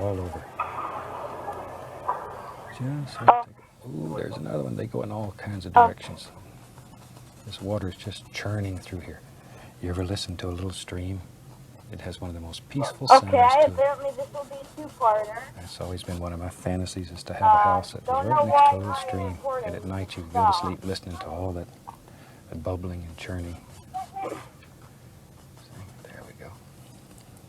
all over. Just like ooh, there's another one. They go in all kinds of directions. This water is just churning through here. You ever listen to a little stream? It has one of the most peaceful sounds to it. Apparently this will be a two-parter. That's always been one of my fantasies, is to have a house that was right next to a little stream, and at night you go to sleep listening to all that bubbling and churning. There we go.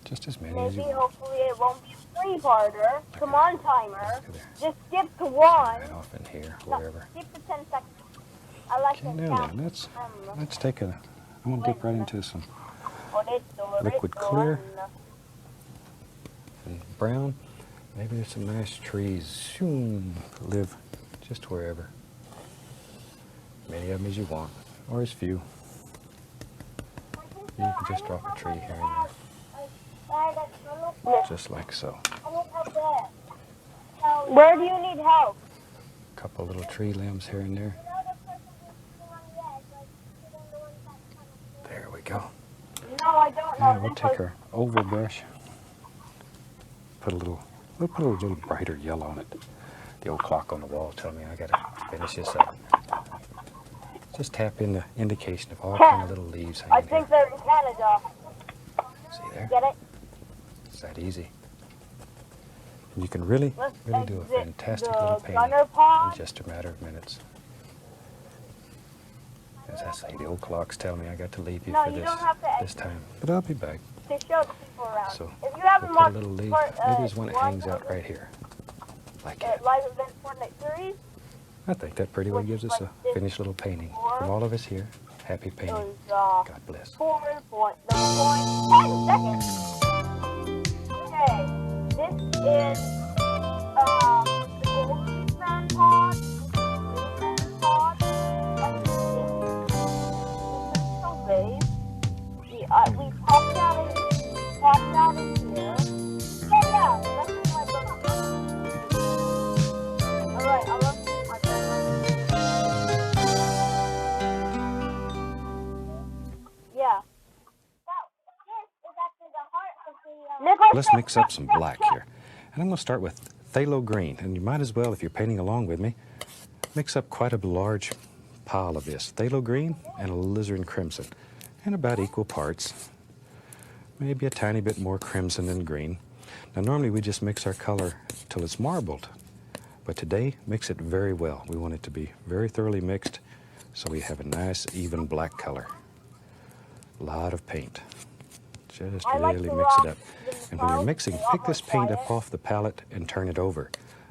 Just as many as you want. Hopefully it won't be a three-parter. Come on, timer. Just skip to one. Right off in here, wherever. No, skip to 10 seconds. I like okay, now then, let's take a, I'm going to dip right into some liquid clear and brown. Maybe there's some nice trees. Live just wherever. Many of them as you want, or as few. You can just drop a tree here and there. Just like so. Where do you need help? A couple little tree limbs here and there. There we go. No, I don't know. Yeah, we'll take our oval brush. We'll put a little brighter yellow on it. The old clock on the wall telling me I gotta finish this up. Just tap in the indication of all kind of little leaves hanging I think they're in Canada. See there? Get it? It's that easy. And you can really do a fantastic little painting in just a matter of minutes. As I say, the old clock's telling me I got to leave you for this time. But I'll be back. To show people around. So if you have we'll put a little leaf. Maybe there's one that hangs out right here. Like that. Live Event Fortnite series? I think that pretty well gives us a finished little painting. From all of us here, happy painting. God bless. 4.10 seconds. Okay, this is the golden sand pod. We popped out in here. Yeah, that's my brother. Alright, I love my brother. Yeah. This is actually the heart of the... Let's mix up some black here. And I'm going to start with phthalo green. And you might as well, if you're painting along with me, mix up quite a large pile of this. Phthalo green and alizarin crimson. And about equal parts. Maybe a tiny bit more crimson than green. Now normally we just mix our color till it's marbled, but today mix it very well. We want it to be very thoroughly mixed so we have a nice even black color. A lot of paint. Just really mix it up. And when you're mixing, pick this paint up off the palette and turn it over.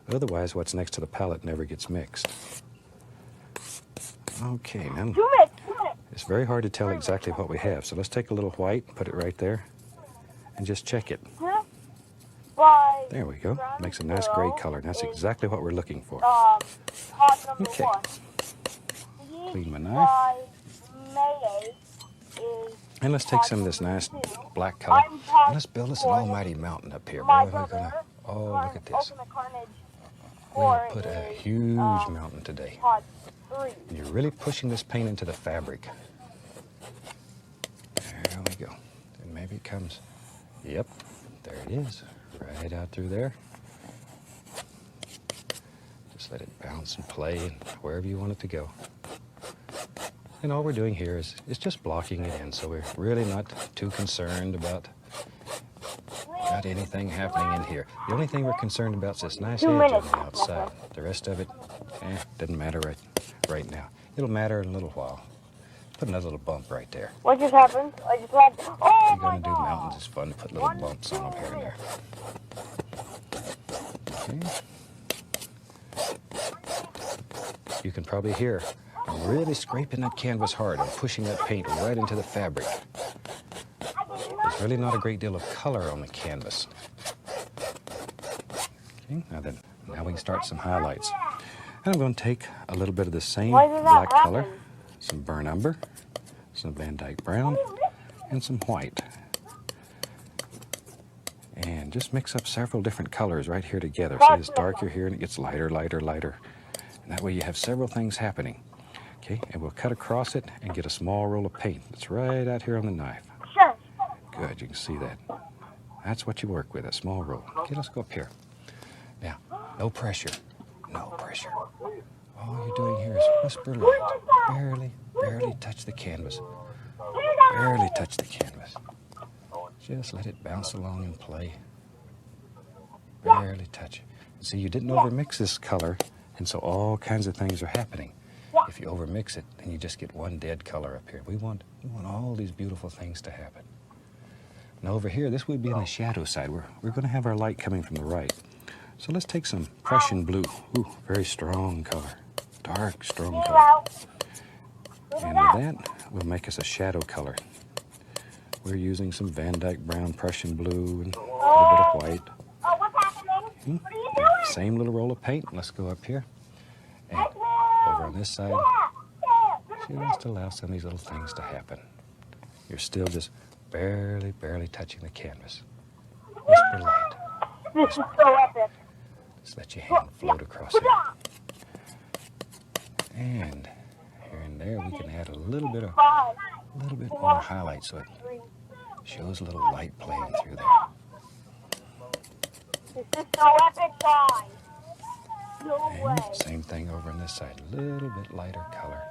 Otherwise what's next to the palette never gets mixed. Okay, now it's very hard to tell exactly what we have, so let's take a little white, put it right there, and just check it. There we go. Makes a nice gray color. That's exactly what we're looking for. Okay. Clean my knife. And let's take some of this nice black color, and let's build us an almighty mountain up here. Boy, we're gonna, oh, look at this. We're gonna put a huge mountain today. And you're really pushing this paint into the fabric. There we go. And maybe it comes, yep, there it is, right out through there. Just let it bounce and play wherever you want it to go. And all we're doing here is just blocking it in, so we're really not too concerned about anything happening in here. The only thing we're concerned about is this nice edge on the outside. The rest of it, doesn't matter right now. It'll matter in a little while. Put another little bump right there. What just happened? I just had... Oh, you're going to do mountains. It's fun to put little bumps on them here and there. Okay. You can probably hear I'm really scraping that canvas hard. I'm pushing that paint right into the fabric. There's really not a great deal of color on the canvas. Okay, now we can start some highlights. And I'm going to take a little bit of the same black color, some burnt umber, some Van Dyke brown, and some white. And just mix up several different colors right here together. See, it's darker here and it gets lighter, lighter, lighter. And that way you have several things happening. Okay, and we'll cut across it and get a small roll of paint. It's right out here on the knife. Good, you can see that. That's what you work with, a small roll. Okay, let's go up here. Now, no pressure. No pressure. All you're doing here is whisper light. Barely touch the canvas. Barely touch the canvas. Just let it bounce along and play. Barely touch it. And see, you didn't overmix this color, and so all kinds of things are happening. If you overmix it, then you just get one dead color up here. We want all these beautiful things to happen. Now over here, this would be on the shadow side. We're going to have our light coming from the right. So let's take some Prussian blue. Ooh, very strong color. Dark, strong color. And with that, we'll make us a shadow color. We're using some Van Dyke brown, Prussian blue, and a little bit of white. Oh, what's happening? What are you doing? Same little roll of paint. Let's go up here. And over on this side, just allow some of these little things to happen. You're still just barely touching the canvas. Whisper light. This is so epic. Just let your hand float across it. And here and there, we can add a little bit more highlight so it shows a little light playing through there. This is so epic, guys. No way. And same thing over on this side, a little bit lighter color,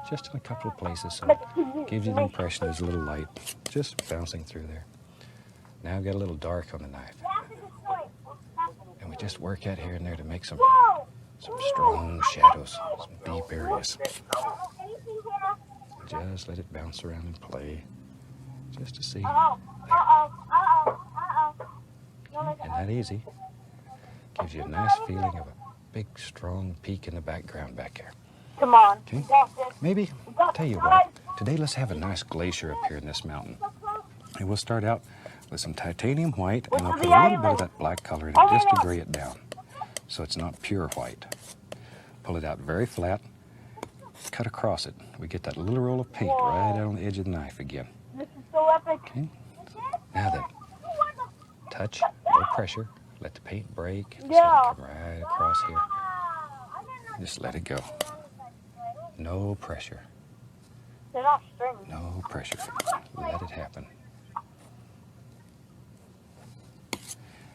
just in a couple of places, so it gives you the impression there's a little light just bouncing through there. Now I've got a little dark on the knife, and we just work out here and there to make some strong shadows, some deep areas. Just let it bounce around and play, just to see. Isn't that easy? Gives you a nice feeling of a big, strong peak in the background back here. Come on. Okay? Maybe, tell you what, today let's have a nice glacier up here in this mountain. And we'll start out with some titanium white, and I'll put a little bit of that black color in it just to gray it down, so it's not pure white. Pull it out very flat, cut across it. We get that little roll of paint right out on the edge of the knife again. This is so epic. Okay? Now then, touch, no pressure. Let the paint break. Just let it come right across here. Just let it go. No pressure. They're not strings. No pressure. Let it happen.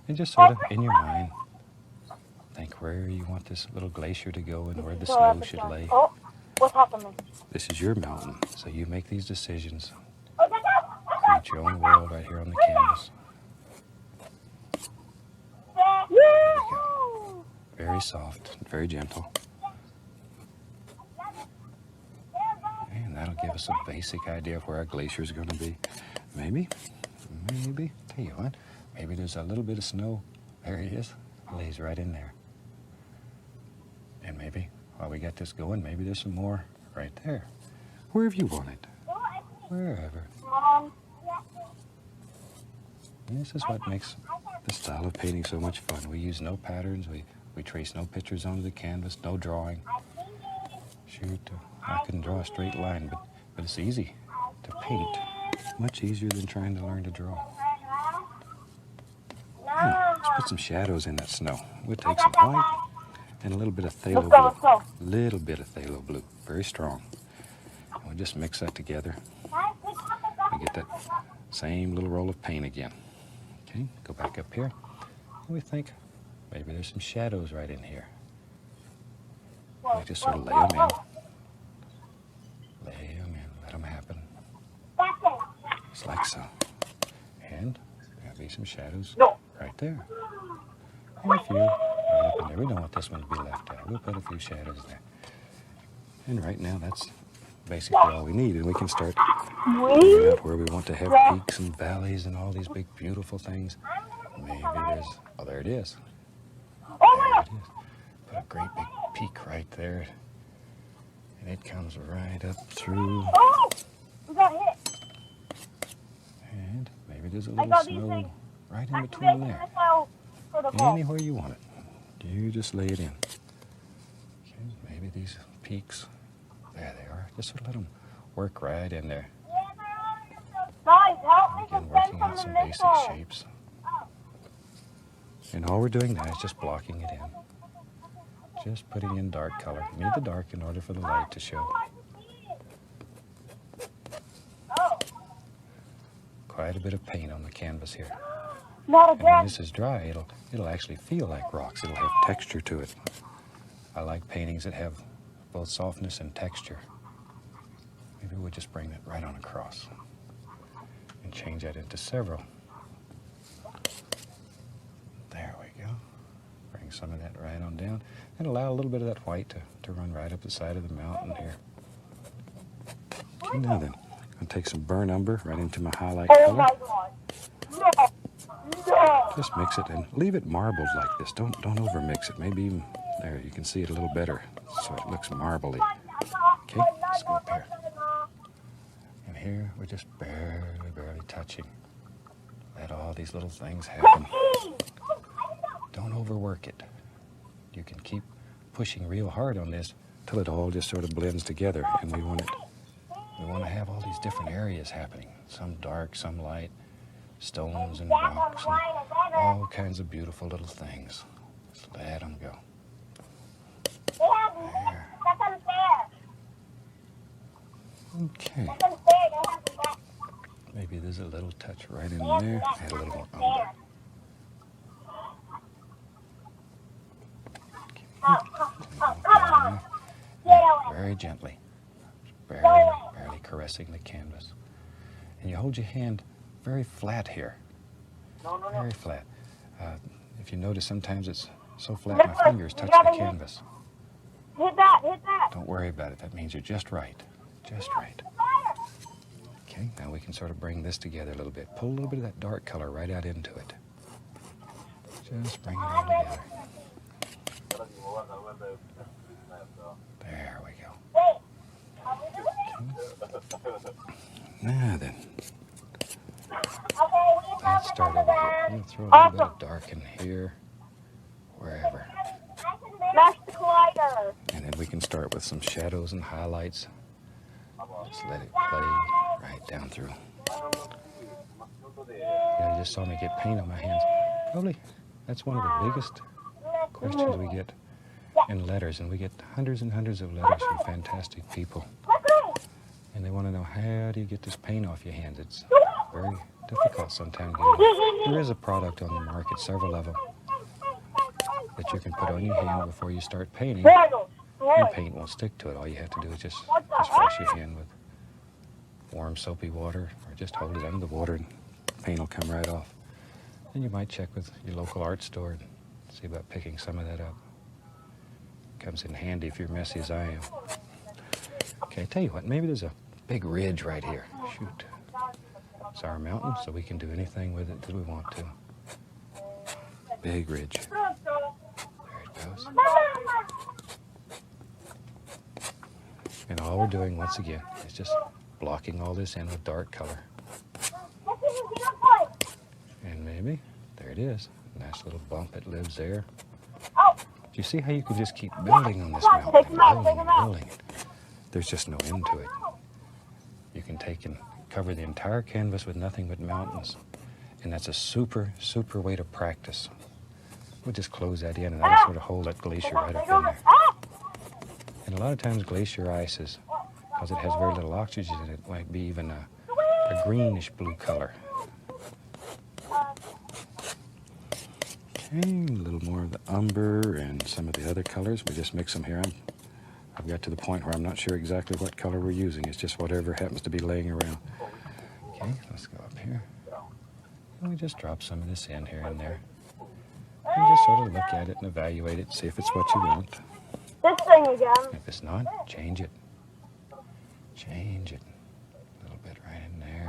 And just sort of in your mind, think where you want this little glacier to go and where the snow should lay. Oh, what's happening? This is your mountain, so you make these decisions. Create your own world right here on the canvas. There you go. Very soft, very gentle. And that'll give us a basic idea of where our glacier is going to be. Maybe, tell you what, maybe there's a little bit of snow. There he is. Lays right in there. And maybe, while we got this going, maybe there's some more right there. Wherever you want it. Wherever. And this is what makes the style of painting so much fun. We use no patterns. We trace no pictures onto the canvas, no drawing. Shoot, I can draw a straight line, but it's easy to paint. Much easier than trying to learn to draw. Let's put some shadows in that snow. We'll take some white and a little bit of phthalo blue. Little bit of phthalo blue, very strong. And we'll just mix that together. We get that same little roll of paint again. Okay, go back up here. And we think maybe there's some shadows right in here. We just sort of lay them in. Lay them in, let them happen. Just like so. And there'll be some shadows right there. And a few right up in there. We don't want this one to be left out. We'll put a few shadows there. And right now that's basically all we need. And we can start figuring out where we want to have peaks and valleys and all these big beautiful things. Maybe there's, oh, there it is. There it is. Put a great big peak right there. And it comes right up through. Oh, we got hit. And maybe there's a little snow right in between there. Anywhere you want it. You just lay it in. Okay, maybe these peaks. There they are. Just sort of let them work right in there. Guys, help me Again, working out some basic shapes. And all we're doing now is just blocking it in. Just putting in dark color. You need the dark in order for the light to show. Quite a bit of paint on the canvas here. Not And when again. this is dry, it'll actually feel like rocks. It'll have texture to it. I like paintings that have both softness and texture. Maybe we'll just bring that right on across and change that into several. There we go. Bring some of that right on down and allow a little bit of that white to run right up the side of the mountain here. Okay, now then, I'm going to take some burnt umber right into my highlight Oh color. my God. No. No. Just mix it and leave it marbled like this. Don't over mix it. Maybe even there, you can see it a little better so it looks marbly. Okay, let's go up here. And here we're just barely touching. Let all these little things happen. Don't overwork it. You can keep pushing real hard on this till it all just sort of blends together. And we want to have all these different areas happening. Some dark, some light, stones and rocks, and all kinds of beautiful little things. Just let them go. There. That's unfair. Okay. That's unfair. They have to back. Maybe there's a little touch right in there. Add a little more umber. Come on. Very gently. Barely caressing the canvas. And you hold your hand very flat here. Very flat. If you notice, sometimes it's so flat my fingers touch the canvas. Hit that. Hit that. Don't worry about it. That means you're just right. Just right. Okay, now we can sort of bring this together a little bit. Pull a little bit of that dark color right out into it. Just bring it all together. There we go. Now then, let's start over here. I'm going to throw a little bit of dark in here, wherever. Smash the collider. And then we can start with some shadows and highlights. Just let it play right down through. You just saw me get paint on my hands. Probably that's one of the biggest questions we get in letters, and we get hundreds and hundreds of letters from fantastic people. And they want to know, how do you get this paint off your hands? It's very difficult sometimes. There is a product on the market, several of them, that you can put on your hand before you start painting, and paint won't stick to it. All you have to do is just wash your hand with warm soapy water, or just hold it under the water and paint will come right off. Then you might check with your local art store and see about picking some of that up. Comes in handy if you're messy as I am. Okay, I tell you what, maybe there's a big ridge right here. Shoot. It's our mountain, so we can do anything with it that we want to. Big ridge. There it goes. And all we're doing, once again, is just blocking all this in with dark color. And maybe, there it is. Nice little bump that lives there. Do you see how you can just keep building on this mountain and building and building it? There's just no end to it. You can take and cover the entire canvas with nothing but mountains. And that's a super, super way to practice. We'll just close that in, and that'll sort of hold that glacier right up in there. And a lot of times glacier ice is, because it has very little oxygen in it, might be even a greenish blue color. Okay, a little more of the umber and some of the other colors. We just mix them here. I've got to the point where I'm not sure exactly what color we're using. It's just whatever happens to be laying around. Okay, let's go up here. And we just drop some of this in here and there. And just sort of look at it and evaluate it, see if it's what you want. This thing again. If it's not, change it. Change it. A little bit right in there.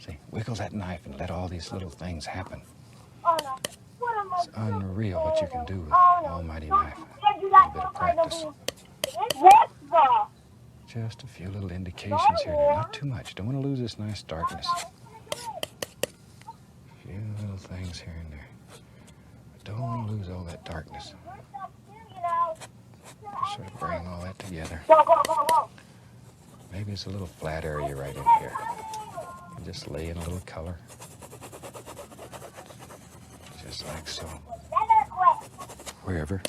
See, wiggle that knife and let all these little things happen. Oh no. It's unreal what you can do with an almighty knife. A little bit of practice. What the? Just a few little indications here. Not too much. Don't want to lose this nice darkness. A few little things here and there. But don't want to lose all that darkness. Just sort of bring all that together. Go, go, go, go. Maybe it's a little flat area right in here. And just lay in a little color. Just like so. Wherever.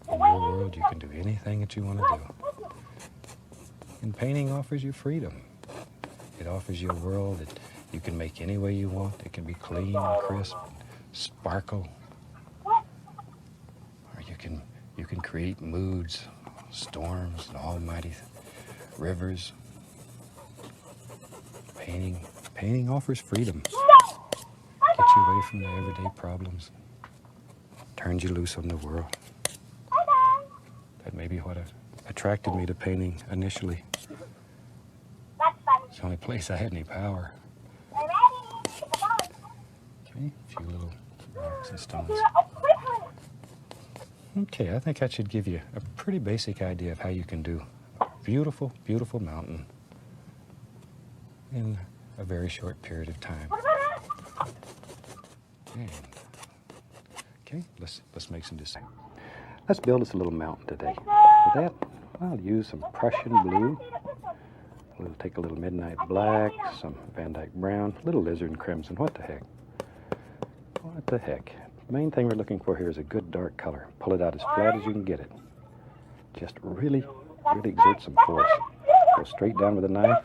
In your world, you can do anything that you want to do. And painting offers you freedom. It offers you a world that You can make any way you want. It can be clean, crisp, sparkle. Or you can create moods, storms, and almighty rivers. Painting offers freedom. Gets you away from the everyday problems. Turns you loose on the world. That may be what attracted me to painting initially. It's the only place I had any power. Okay, a few little rocks and stones. Okay, I think that should give you a pretty basic idea of how you can do a beautiful, beautiful mountain in a very short period of time. And, okay, let's make some decisions. Let's build us a little mountain today. For that, I'll use some Prussian blue. We'll take a little midnight black, some Van Dyke brown, a little lizard crimson. What the heck? What the heck? The main thing we're looking for here is a good dark color. Pull it out as flat as you can get it. Just really exert some force. Go straight down with a knife.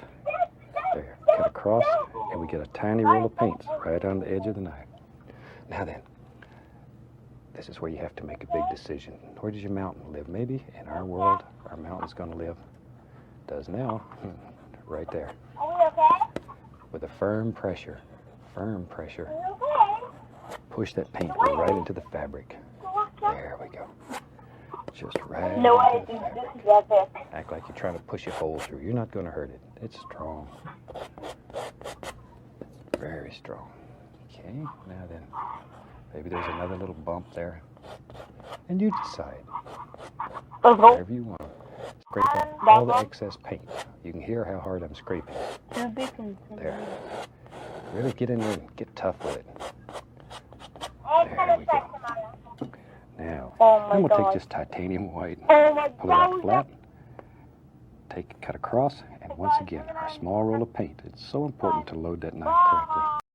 There, cut across, and we get a tiny roll of paint right on the edge of the knife. Now then, this is where you have to make a big decision. Where does your mountain live? Maybe in our world, our mountain's going to live. Does now, right there. With a firm pressure, push that paint right into the fabric. There we go. Just right into the fabric. Act like you're trying to push a hole through. You're not going to hurt it. It's strong. Very strong. Okay, now then, maybe there's another little bump there. And you decide. Wherever you want. Scrape off all the excess paint. You can hear how hard I'm scraping. There. Really get in there and get tough with it. There we go. Now, then we'll take this titanium white, pull it out flat, cut across, and once again, our small roll of paint. It's so important to load that knife correctly.